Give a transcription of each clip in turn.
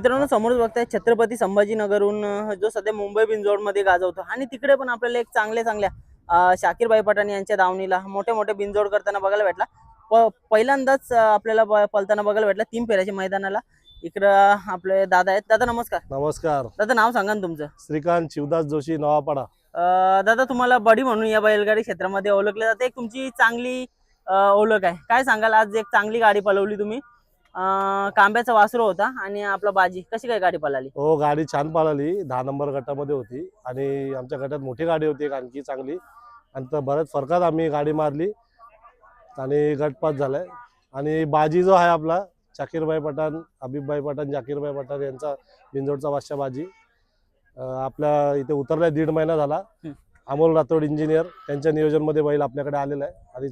मित्रांनो समोर बघताय छत्रपती संभाजीनगरहून जो सध्या मुंबई बिनजोड मध्ये गाजवतो आणि तिकडे पण आपल्याला एक चांगल्या शाकीरबाई पठाण यांच्या दावणीला मोठे मोठे बिनजोड करताना बघायला भेटला. पहिल्यांदाच आपल्याला पळताना बघायला भेटला 3 फेऱ्याच्या मैदानाला. इकडं आपले दादा आहेत. दादा नमस्कार. नमस्कार. दादा नाव सांगा ना तुमचं. श्रीकांत शिवदास जोशी नवापाडा. दादा तुम्हाला बडी म्हणून या बैलगाडी क्षेत्रामध्ये ओळखले जाते. एक तुमची चांगली ओळख आहे. काय सांगाल, आज एक चांगली गाडी पळवली तुम्ही. कांब्याचा वासरू होता आणि आपला बाजी, कशी काय गाडी पळाली? हो, गाडी छान पळाली. 10 नंबर गटामध्ये होती आणि आमच्या गटात मोठी गाडी होती एक आणखी चांगली, आणि तर बऱ्याच फरकात आम्ही गाडी मारली आणि गटपास झालाय. आणि बाजी जो आहे आपला शाकीरबाई पठाण, हबीबबाई पठाण, जाकीरबाई पठाण यांचा बिंजोडचा बादशाह बाजी आपल्या इथे उतरलाय. 1.5 महिना झाला. अमोल राठोड इंजिनियर त्यांच्या नियोजनमध्ये बैल आपल्याकडे आलेला आहे आणि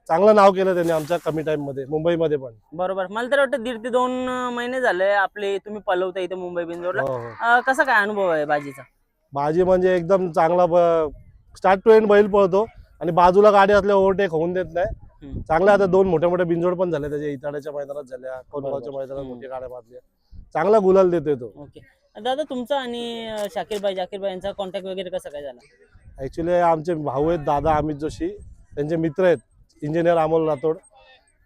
चांगलं नाव केलं त्यांनी आमच्या कमी टाइम मध्ये मुंबईमध्ये पण. बरोबर. मला तर वाटतं 1.5 ते 2 महिने झाले आपले तुम्ही पळवता इथे मुंबई बिनजोडला. हो. कसा काय अनुभव आहे बाजीचा? बाजी म्हणजे एकदम चांगला स्टार्ट टू एंड बैल पळतो आणि बाजूला गाडी असल्या ओव्हरटेक होऊन देत नाही. चांगला आता 2 मोठे मोठे बिनजोड पण झाले त्याच्या. इताड्याच्या मैदानात झाल्या, कोणगावच्या मैदानात मोठी गाड्या मारल्या. चांगला गुलाल देतोय तो. ओके दादा, तुमचा आणि जाकीरबाई यांचा कॉन्टॅक्ट वगैरे कसा काय झाला? ऍक्च्युली आमचे भाऊ आहेत दादा अमित जोशी, त्यांचे मित्र आहेत इंजिनियर अमोल राठोड.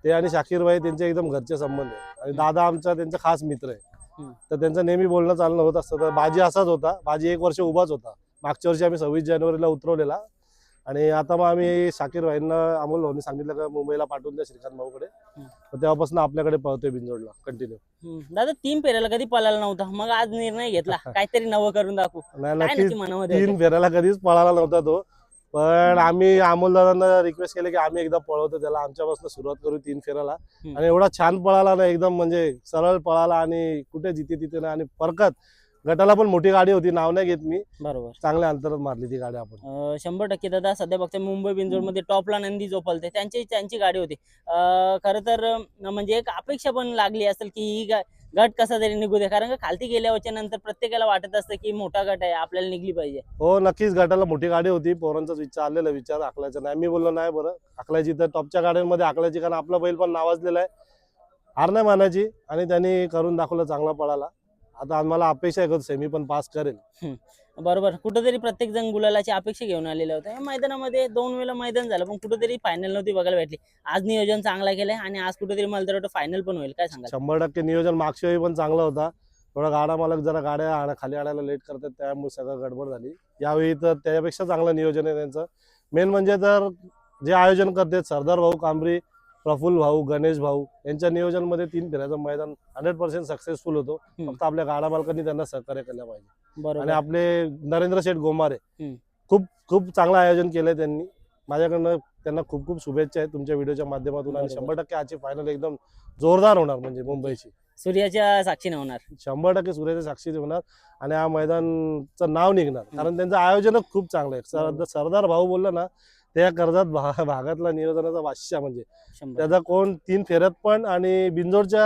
ते आणि शाकीरबाई त्यांचे एकदम घरचे संबंध आहेत आणि दादा आमचा त्यांचा खास मित्र आहे. तर त्यांचं नेहमी बोलणं चालणं होत असतं. तर बाजी असाच होता. बाजी 1 वर्ष उभाच होता. मागच्या वर्षी आम्ही 26 जानेवारीला उतरवलेला आणि आता मग आम्ही शाकीरबाईंना अमोल भाऊनी सांगितलं का मुंबईला पाठवून द्या श्रीकांत भाऊकडे. तर तेव्हापासून आपल्याकडे पळतोय बिनजोडला कंटिन्यू. दादा 3 फेऱ्याला कधी पळाला नव्हता, मग आज निर्णय घेतला काहीतरी नवं करून दाखवू? नाही, काय नक्की नक्कीच मनामध्ये 3 फेऱ्याला कधीच पळाला नव्हता तो. पण आम्ही अमोल दादांना रिक्वेस्ट केली की आम्ही एकदा पळवतो त्याला, आमच्यापासून सुरुवात करू 3 फेऱ्याला. आणि एवढा छान पळाला ना, एकदम म्हणजे सरळ पळाला आणि कुठे जिथे तिथे ना. आणि फरकात गटाला पण मोठी गाडी होती, नाव नाही घेत मी. बरोबर. चांगल्या अंतरात मारली ती गाडी आपण. 100% दादा. सध्या बघते मुंबई बिनजोड मध्ये टॉपला नंदी जो पळते त्यांची गाडी होती. खरं तर म्हणजे एक अपेक्षा पण लागली असेल की ही गट कसा तरी निघू दे, कारण का खालती गेल्यावरच्या नंतर प्रत्येकाला वाटत असतं की मोठा गट आहे, आपल्याला निघली पाहिजे. हो, नक्कीच गटाला मोठी गाडी होती. पोरांचाच विचार आखल्याचा नाही. मी बोललो नाही बरं आखल्याची, तर टॉपच्या गाड्यांमध्ये आखल्याची, कारण आपला बैल पण नावाजलेला आहे. हार नाही मानायची आणि त्यांनी करून दाखवलं, चांगला पळाला. आता आम्हाला अपेक्षा आहे की सेमी पण पास करेल. बरोबर. कुठेतरी प्रत्येक जण गुलालाची अपेक्षा घेऊन आलेला होता. या मैदानामध्ये 2 वेळा मैदान झालं पण कुठेतरी फायनल नव्हती बघायला भेटली. आज नियोजन चांगला केलंय आणि आज कुठेतरी मला तर वाटतं फायनल पण होईल. काय सांगाल? 100% नियोजन मागच्या वेळी पण चांगला होता. थोडा गाडा मालक जरा गाड्या खाली आणायला लेट करतात, त्यामुळे सगळं गडबड झाली. यावेळी तर त्याच्यापेक्षा चांगलं नियोजन आहे त्यांचं. मेन म्हणजे तर जे आयोजन करतात सरदार भाऊ कांबरी, प्रफुल्ल भाऊ, गणेश भाऊ यांच्या नियोजनमध्ये 3 फेऱ्याचं मैदान 100% सक्सेसफुल होतो. फक्त आपल्या गाडा मालकांनी त्यांना सहकार्य केलं पाहिजे. आणि आपले नरेंद्र शेठ गोमारे खूप चांगलं आयोजन केलंय त्यांनी. माझ्याकडनं त्यांना खूप शुभेच्छा आहेत तुमच्या व्हिडिओच्या माध्यमातून. आणि 100% आजची फायनल एकदम जोरदार होणार, म्हणजे मुंबईची सूर्याच्या साक्षीने होणार. 100% सूर्याच्या साक्षीने होणार आणि हा मैदानचं नाव निघणार, कारण त्यांचं आयोजनच खूप चांगलं आहे. सरदार भाऊ बोललं ना, त्या कर्जत भागातला नियोजनाचा बादशाह, म्हणजे त्याचा कोण 3 फेऱ्यात पण आणि बिंजोडच्या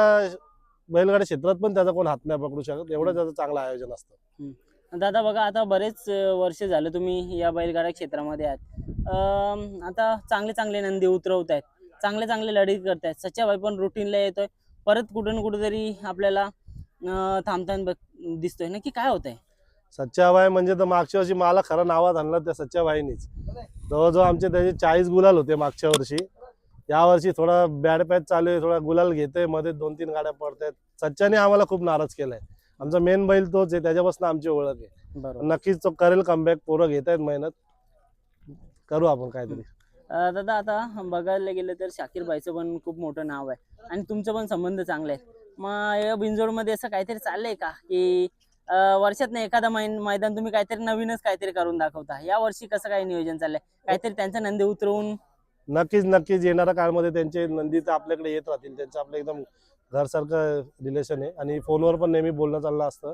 बैलगाडी क्षेत्रात पण त्याचा कोण हात नाही पकडू शकत, एवढं त्याचं चांगलं आयोजन असतं. दादा बघा, आता बरेच वर्ष झालं तुम्ही या बैलगाडा क्षेत्रामध्ये आहात. आता चांगले नंदी उतरवत आहेत, चांगले लढत करतायत. सच्चाबाई पण रुटीनला येतोय, परत कुठं कुठेतरी आपल्याला थांबताना दिसतोय. नक्की काय होतंय? सच्चाबाई म्हणजे तर मागच्या वर्षी मला खरं नावात आणलं त्या सच्चाबाईनीच. जवळजवळ आमचे त्याचे 40 गुलाल होते मागच्या वर्षी. या वर्षी थोडा बॅड पॅच चालू आहे, थोडा गुलाल घेतोय, मध्ये 2-3 गाड्या पडतायत. सच्चाने आम्हाला खूप नाराज केलाय. आमचा मेन बैल तोच आहे, त्याच्यापासून आमची ओळख आहे. नक्कीच तो करेल कमबॅक. पोरं घेतायत मेहनत, करू आपण काहीतरी. दादा आता बघायला गेलं तर शाकीरबाईचं पण खूप मोठं नाव आहे आणि तुमचं पण संबंध चांगले आहेत. मग या बिनजोड मध्ये असं काहीतरी चाललंय का की वर्षात नाही एखादा मैदान तुम्ही काहीतरी नवीनच काहीतरी करून दाखवता? या वर्षी कसं काय नियोजन चाललंय? काहीतरी त्यांचा नंदी उतरवून? नक्कीच येणाऱ्या काळामध्ये त्यांचे नंदी तर आपल्याकडे येत राहतील. त्यांचं आपलं एकदम घरसारखं रिलेशन आहे आणि फोनवर पण नेहमी बोलणं चाललं असतं.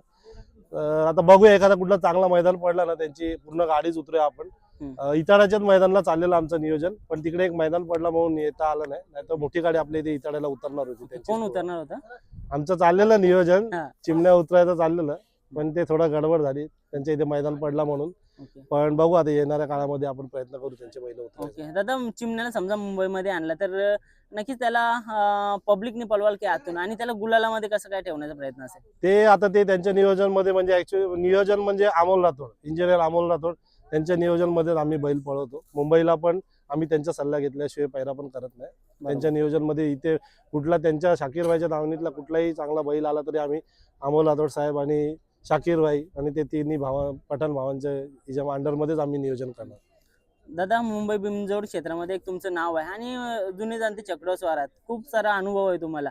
आता बघूया, एखादा कुठला चांगला मैदान पडला ना, त्यांची पूर्ण गाडीच उतरूया आपण. इताड्याच्याच मैदानाला चाललेलं आमचं नियोजन, पण तिकडे एक मैदान पडला म्हणून येता आलं नाही तर मोठी गाडी आपल्या इथे इताड्याला उतरणार होती. कोण उतरणार होता? आमचं चाललेलं नियोजन चिमण्या उतरायचं चाललेलं, पण ते थोडं गडबड झाली, त्यांच्या इथे मैदान पडला म्हणून. पण बघू आता येणाऱ्या काळामध्ये आपण प्रयत्न करू त्यांचे बैल उतरायचे. दादा चिमण्याला समजा मुंबईमध्ये आणला तर नक्कीच त्याला पब्लिकने पळवाल की आतून, आणि त्याला गुलालामध्ये कसं काय ठेवण्याचा प्रयत्न असेल? ते आता ते त्यांच्या नियोजनमध्ये म्हणजे ऍक्च्युली नियोजन म्हणजे अमोल राठोड, इंजिनियर अमोल राठोड त्यांच्या नियोजनमध्ये आम्ही बैल पळवतो. मुंबईला पण आम्ही त्यांचा सल्ला घेतल्याशिवाय पैरा पण करत नाही. त्यांच्या नियोजनमध्ये इथे कुठला त्यांच्या शाकीरबाईच्या दावणीतला कुठलाही चांगला बैल आला तरी आम्ही अमोल राठोड साहेब आणि शाकीरबाई आणि ते तिन्ही पठाण भावांच्या हिच्या अंडरमध्येच आम्ही नियोजन करणार. दादा, मुंबई बिनजोड क्षेत्रामध्ये एक तुमचं नाव आहे आणि जुने जाणते चक्रस्वारात खूप सारा अनुभव आहे तुम्हाला.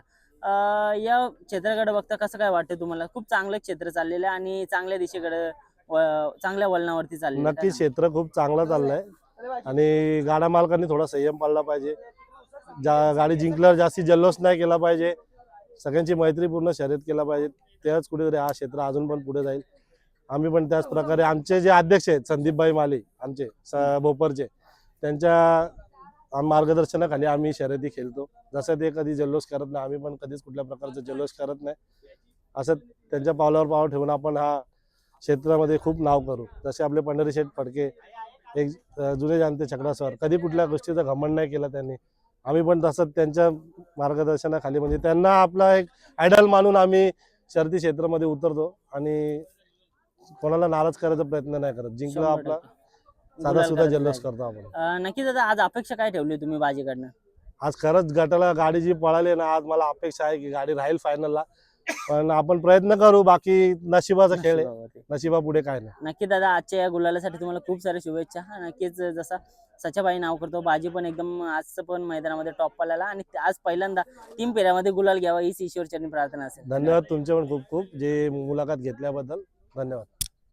या क्षेत्राकडे बघता कसं काय वाटतं तुम्हाला? खूप चांगलं क्षेत्र चाललेलं आहे आणि चांगल्या दिशेकडे चांगल्या वळणावरती चाललेलं आहे. नक्कीच क्षेत्र खूप चांगलं चाललंय आणि गाडा मालकांनी थोडा संयम पाळला पाहिजे. गाडी जिंकल्यावर जास्ती जल्लोष नाही केला पाहिजे. सगळ्यांची मैत्रीपूर्ण शर्यत केला पाहिजे. त्याच कुठेतरी हा क्षेत्र अजून पण पुढे जाईल. आम्ही पण त्याच प्रकारे आमचे जे अध्यक्ष आहेत संदीपभाई माली आमचे भोपरचे, त्यांच्या मार्गदर्शनाखाली आम्ही शर्यती खेळतो. जसं ते कधी जल्लोष करत नाही, आम्ही पण कधीच कुठल्या प्रकारचा जल्लोष करत नाही. असं त्यांच्या पावलावर पाव ठेवून आपण हा क्षेत्रामध्ये खूप नाव करू. जसे आपले पंढरीशेठ फडके एक जुने जाणते चक्रस्वार, कधी कुठल्या गोष्टीचा घमंड नाही केला त्यांनी. आम्ही पण तसंच त्यांच्या मार्गदर्शनाखाली म्हणजे त्यांना आपला एक आयडल मानून आम्ही शर्यती क्षेत्रामध्ये उतरतो आणि कोणाला नाराज करायचा प्रयत्न नाही करत. जिंकला 100% आपला साधा गुलाल सुद्धा करत जल्लोष राहील. करतो आपण. नक्कीच दादा, आज अपेक्षा काय ठेवली तुम्ही बाजीकडनं? आज खरंच गटाला गाडी जी पळाली ना, आज मला अपेक्षा आहे की गाडी राहील फायनलला. पण आपण प्रयत्न करू. बाकी नशिबाचा खेळ आहे. नशिबावरती. नशिबापुढे काय नाही. नक्की दादा, आजच्या या गुलालासाठी तुम्हाला खूप साऱ्या शुभेच्छा. नक्कीच जसा सचाबाई नाव करतो, बाजी पण एकदम आज पण मैदानामध्ये टॉप आलेला आणि आज पहिल्यांदा 3 फेऱ्यामध्ये गुलाल घ्यावा हीच ईश्वरचरणी प्रार्थना असेल. धन्यवाद तुमचे पण खूप खूप जे मुलाखत घेतल्याबद्दल. धन्यवाद.